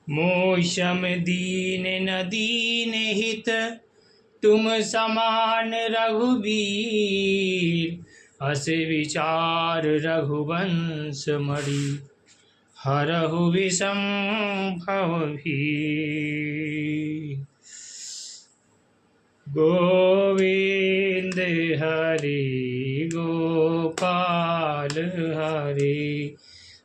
मोक्षम दीन न दीन हित, तुम समान रघुबीर। अस विचार रघुवंश मणि, हरहु विषम भव भीर। गोविंद हरि गोपाल हरि,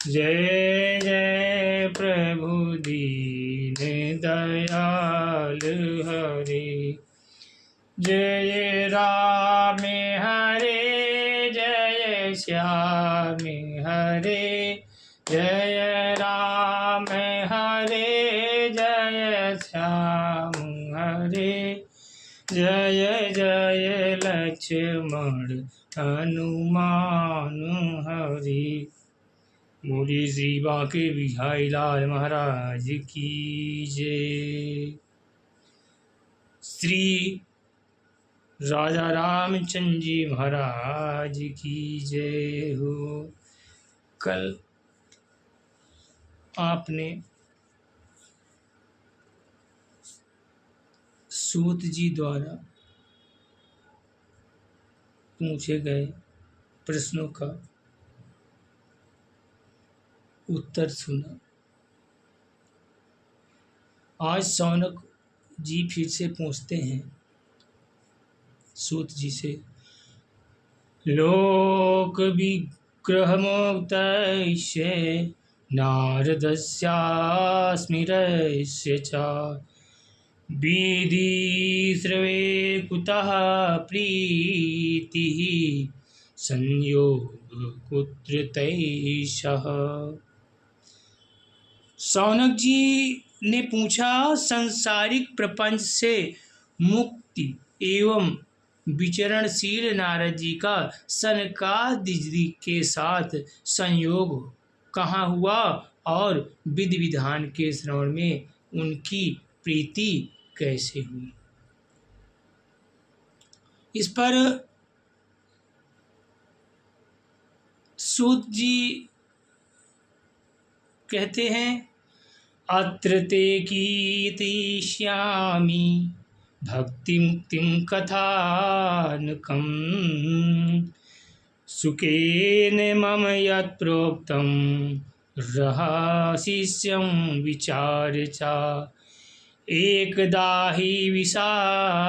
जय जय प्रभु दीन दयाल हरि। जय राम हरे जय श्याम हरे, जय राम हरे जय श्याम हरे। जय जय लक्ष्मण हनुमान हरि। बोलिए श्री बांके बिहारी लाल महाराज की जय। श्री राजा रामचंद्र जी महाराज की जय हो। कल आपने सूत जी द्वारा पूछे गए प्रश्नों का उत्तर सुना। आज शौनक जी फिर से पूछते हैं सूत जी से, लोक विग्रह मोक्तस्य नारदस्यास्मिरस्य च, विधि श्रवे कुतः प्रीतिः, संयोग कुत्र तैषः। शौनक जी ने पूछा, संसारिक प्रपंच से मुक्ति एवं विचरणशील नारद जी का सनकादिक जी के साथ संयोग कहाँ हुआ और विधि विधान के श्रवण में उनकी प्रीति कैसे हुई। इस पर सूत जी कहते हैं, अत्र ते कीर्तिष्यामि भक्ति मुक्तिं कथानकम्, सुखेन मम यत् प्रोक्तं रहस्यं विचार्य च। एकदा हि विशालायां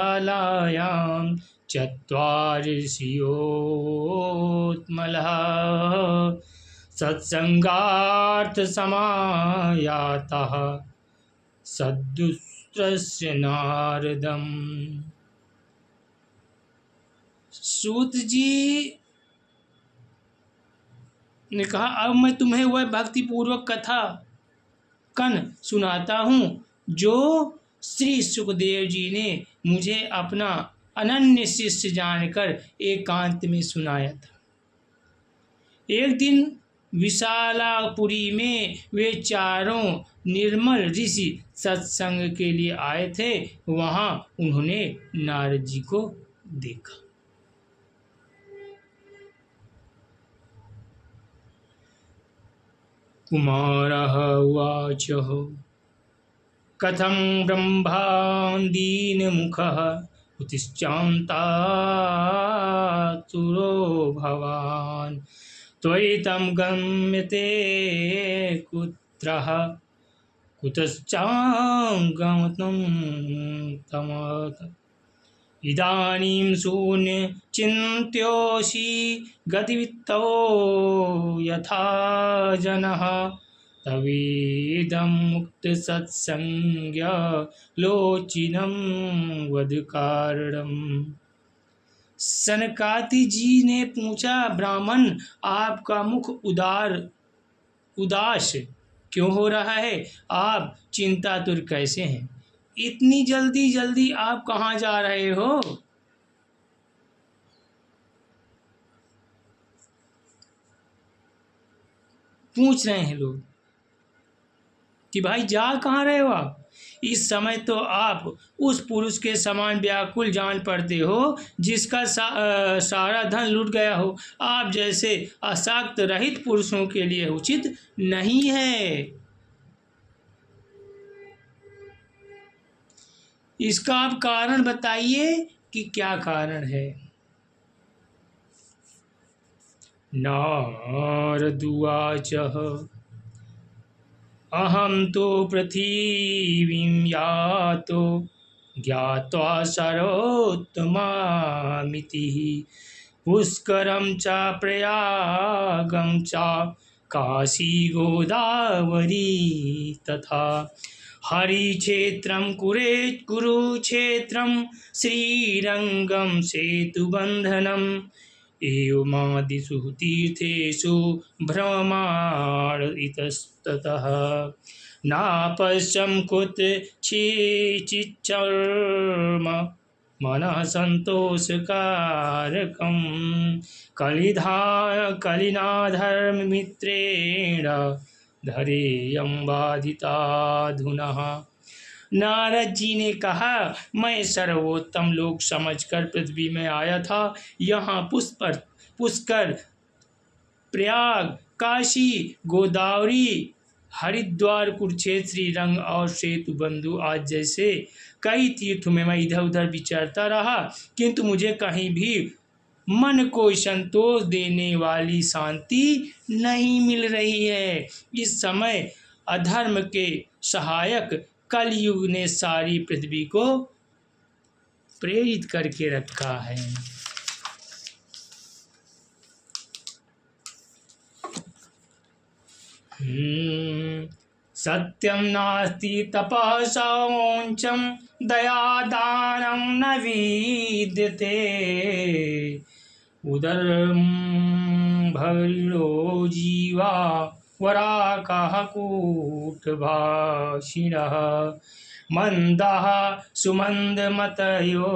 चत्वारशियोत्मलः, सत्संगार्थ समायातः सद्दुष्ट्रस्य नारदम्। सूत जी ने कहा, अब मैं तुम्हें वह भक्तिपूर्वक कथा कन सुनाता हूँ जो श्री सुखदेव जी ने मुझे अपना अनन्य शिष्य जानकर एकांत में सुनाया था। एक दिन विशालापुरी में वे चारों निर्मल ऋषि सत्संग के लिए आए थे। वहाँ उन्होंने नारद जी को देखा। कुमारः उवाच, कथं ब्रह्मान् दीनमुखः उत्तिष्ठन्तातुरो भवान्, त्वयितं गम्यते कुत्रः कुतश्चागमनं तमः। इदानीं शून्यचिन्त्योऽसि गतिवित्तो यथा जनः, तवेदं मुक्तसत्संग लोचिनं वद कारणम्। सनकादि जी ने पूछा, ब्राह्मण आपका मुख उदास क्यों हो रहा है? आप चिंतातुर कैसे हैं? इतनी जल्दी जल्दी आप कहाँ जा रहे हो? पूछ रहे हैं लोग कि भाई जा कहाँ रहे हो आप? इस समय तो आप उस पुरुष के समान व्याकुल जान पड़ते हो जिसका सारा धन लूट गया हो। आप जैसे अशाक्त रहित पुरुषों के लिए उचित नहीं है। इसका आप कारण बताइए कि क्या कारण है। नारदुवाचः अहं तो पृथिवीं यातो ज्ञात्वा सर्वोत्तमामिति पुष्करं च प्रयागं च काशी गोदावरी तथा हरिक्षेत्रं कुरुक्षेत्रं श्रीरङ्गं सेतुबन्धनम् एवमादिषु तीर्थेषु भ्रममाण इतस्ततः नापश्यं कुतचिच्चर्म मनः सन्तोषकारकं कलिनाधर्ममित्रेण धरेयं बाधिताधुना। नारद जी ने कहा, मैं सर्वोत्तम लोक समझकर पृथ्वी में आया था। यहाँ पुष्कर, प्रयाग, काशी, गोदावरी, हरिद्वार, कुरुक्षेत्र, श्रीरंग और सेतु बंधु आज जैसे कई तीर्थों में मैं इधर उधर विचरता रहा, किंतु मुझे कहीं भी मन को संतोष देने वाली शांति नहीं मिल रही है। इस समय अधर्म के सहायक कलयुग ने सारी पृथ्वी को प्रेरित करके रखा है। सत्यं नास्ति तपः शौचं दयादानं न विद्यते उदरं भरिणो जीवा वराकः कूटभाषिणः मंदः सुमन्दमतयो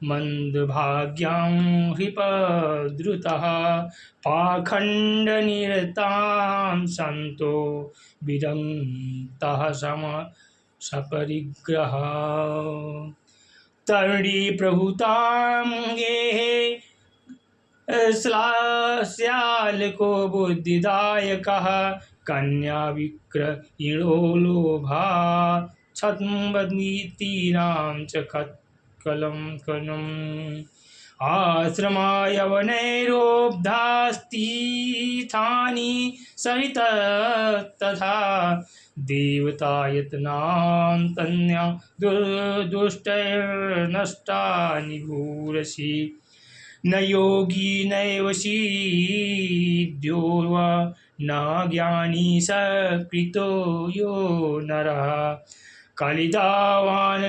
मंदभाग्यां ह्रीपद्रुतः पाखण्डनिरतां सन्तो विरक्तः सपरिग्रह तरुणी प्रभुतां गेहे श्याल को बुद्धिदायकः कन्या विक्रयणो लोभा छद्मनीतीनां च कलम कलम् आश्रमायवनैरोब्धास्तीर्थानि सहित तथा देवतायतनां तन्या दुष्टैर्नष्टानि भूरसि न योगी नैव सिद्ध्यो वा न ज्ञानी सकृतो यो नरः कलिदावानलेनाग्धा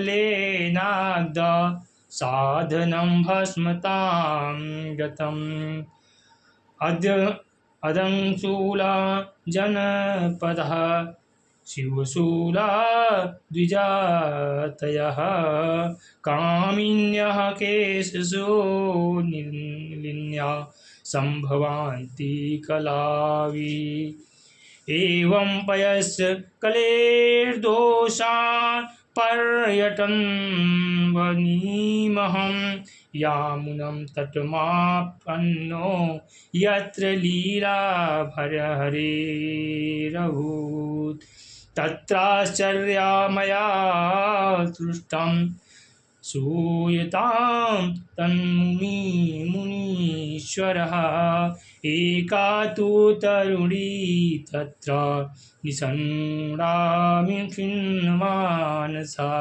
साधनं भस्मतां गतम् अदंशूला जनपदः शिवशूला द्विजातयः कामिन्यः केशशूलिन्या सम्भवान्ति कलावि एवं पयस्य कलेर्दोषान् पर्यटन् वनीमहं यामुनं तटमापन्नो यत्र लीला हरेरभूत् तत्राश्चर्या मया सृष्टं सूयतां तन्मुनीश्वरः एका तु तरुणी तत्र निसन्नामि खिन्नमानसा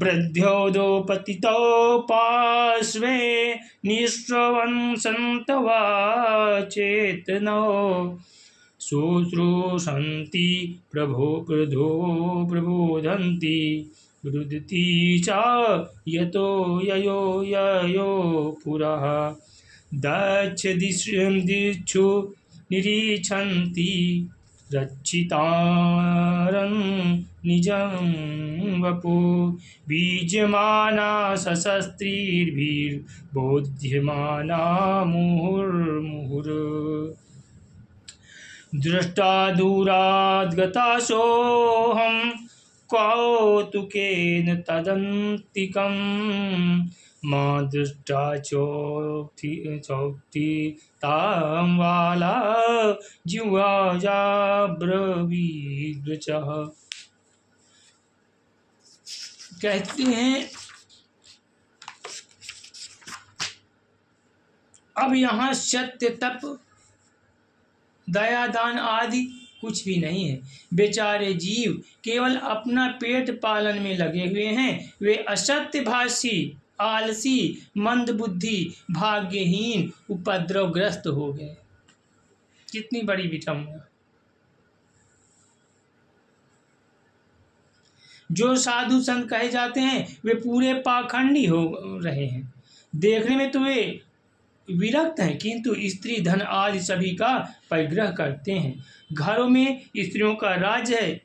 वृद्ध्योदो पतितो पार्श्वे निःश्रवन्सन्तवा चेतनो शुश्रूषन्ति प्रबोधन्ति रुदति च यतो ययो पुरः दिक्षु निरीक्षन्ति रक्षितारं निजं वपु बीज्यमाना सशस्त्रैर्भिर्बोध्यमाना मुहुर्मुहुः दृष्टा दूराद्गतासोऽहं कौतुकेन तदन्तिकं मा दृष्टा चौक्ति तां वाला जिह्वाजाब्रवीद्वचः। कहते हैं अब यहाँ सत्य तप दया दान आदि कुछ भी नहीं है। बेचारे जीव केवल अपना पेट पालन में लगे हुए हैं। वे असत्यभाषी, आलसी, मंदबुद्धि, भाग्यहीन, उपद्रवग्रस्त हो गए। कितनी बड़ी विडंबना। जो साधु संत कहे जाते हैं वे पूरे पाखंडी हो रहे हैं। देखने में तो वे विरक्त हैं, किंतु स्त्री धन आदि सभी का परिग्रह करते हैं। घरों में स्त्रियों का राज्य है।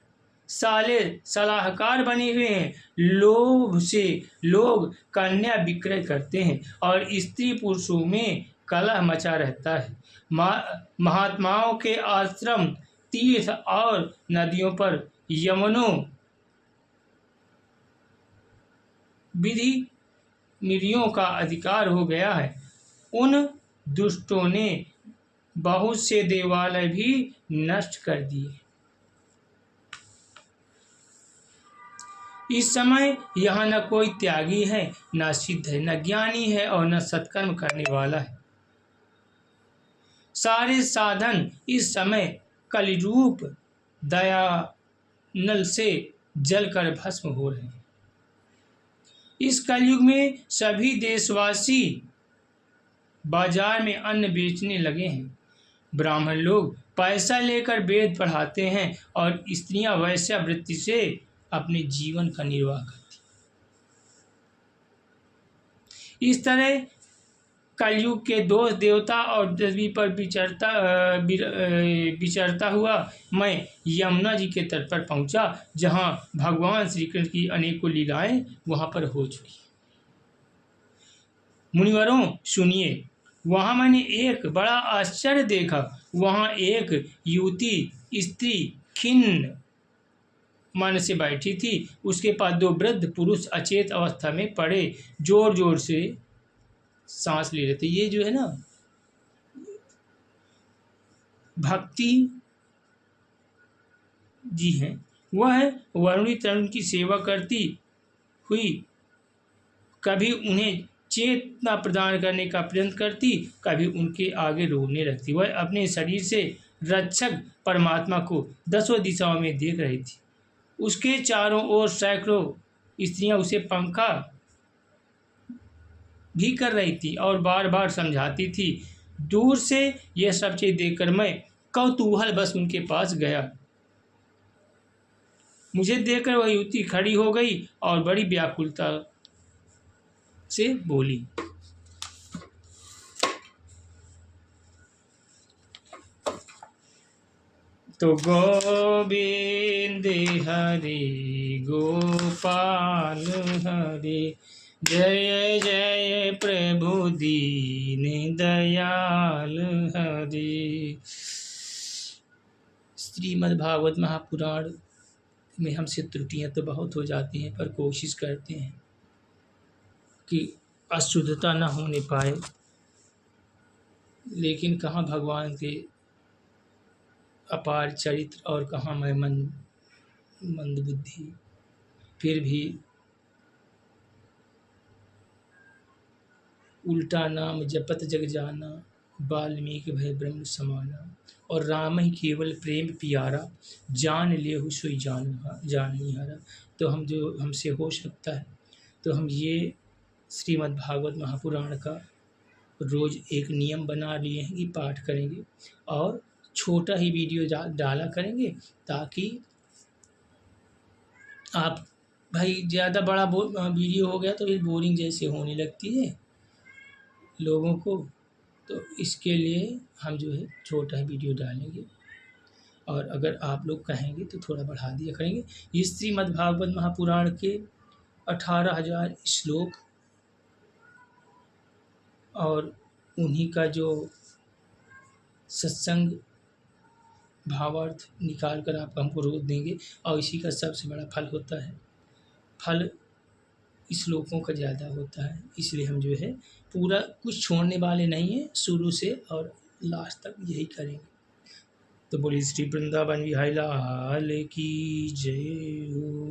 साले सलाहकार बने हुए हैं। लोभ से लोग कन्या विक्रय करते हैं और स्त्री पुरुषों में कलह मचा रहता है। महात्माओं के आश्रम, तीर्थ और नदियों पर यमुनों विधि निधियों का अधिकार हो गया है। उन दुष्टों ने बहुत से देवालय भी नष्ट कर दिए। इस समय यहाँ न कोई त्यागी है, न सिद्ध है, न ज्ञानी है और न सत्कर्म करने वाला है। सारे साधन इस समय कलिरूप दया नल से जलकर भस्म हो रहे हैं। इस कलयुग में सभी देशवासी बाजार में अन्न बेचने लगे हैं। ब्राह्मण लोग पैसा लेकर वेद पढ़ाते हैं और स्त्रियां वैश्यावृत्ति से अपने जीवन का निर्वाह करती। इस तरह कलयुग के दोष देवता और पृथ्वी पर विचरता हुआ मैं यमुना जी के तट पर पहुंचा, जहां भगवान श्री कृष्ण की अनेकों लीलाएं वहां पर हो चुकी। मुनिवरों सुनिए, वहां मैंने एक बड़ा आश्चर्य देखा। वहां एक युवती स्त्री खिन्न मन से बैठी थी। उसके पास दो वृद्ध पुरुष अचेत अवस्था में पड़े जोर जोर से सांस ले रहे थे। ये जो है ना भक्ति जी हैं, वह वरुणी तरुण की सेवा करती हुई कभी उन्हें चेतना प्रदान करने का प्रयत्न करती, कभी उनके आगे रोने लगती। वह अपने शरीर से रक्षक परमात्मा को दसों दिशाओं में देख रही थी। उसके चारों ओर सैकड़ों स्त्रियां उसे पंखा भी कर रही थी और बार बार समझाती थी। दूर से यह सब चीज देखकर मैं कौतूहल बस उनके पास गया। मुझे देखकर वह युवती खड़ी हो गई और बड़ी व्याकुलता से बोली, तो गोविंद हरे गोपाल हरे, जय जय प्रभु दीन दयाल हरे। श्रीमद्भागवत महापुराण में हमसे त्रुटियां तो बहुत हो जाती हैं, पर कोशिश करते हैं कि अशुद्धता न होने पाए। लेकिन कहाँ भगवान के अपार चरित्र और कहाँ मैं मंदबुद्धि। फिर भी उल्टा नाम जपत जग जाना, वाल्मीकि भय ब्रह्म समाना, और राम ही केवल प्रेम प्यारा, जान लेहु सोई जाननिहारा। तो हमसे हो सकता है तो हम ये श्रीमद्भागवत महापुराण का रोज़ एक नियम बना लिए हैं कि पाठ करेंगे और छोटा ही वीडियो डाला करेंगे, ताकि आप भाई ज़्यादा बड़ा वीडियो हो गया तो फिर बोरिंग जैसे होने लगती है लोगों को। तो इसके लिए हम जो है छोटा ही वीडियो डालेंगे, और अगर आप लोग कहेंगे तो थोड़ा बढ़ा दिया करेंगे। ये श्रीमद्भागवत महापुराण के 18,000 श्लोक और उन्हीं का जो सत्संग भावार्थ निकाल कर आप हमको रोज देंगे, और इसी का सबसे बड़ा फल होता है। फल श्लोकों का ज़्यादा होता है, इसलिए हम जो है पूरा कुछ छोड़ने वाले नहीं हैं, शुरू से और लास्ट तक यही करेंगे। तो बोलिए श्री वृंदावन बिहारी लाल की जय हो।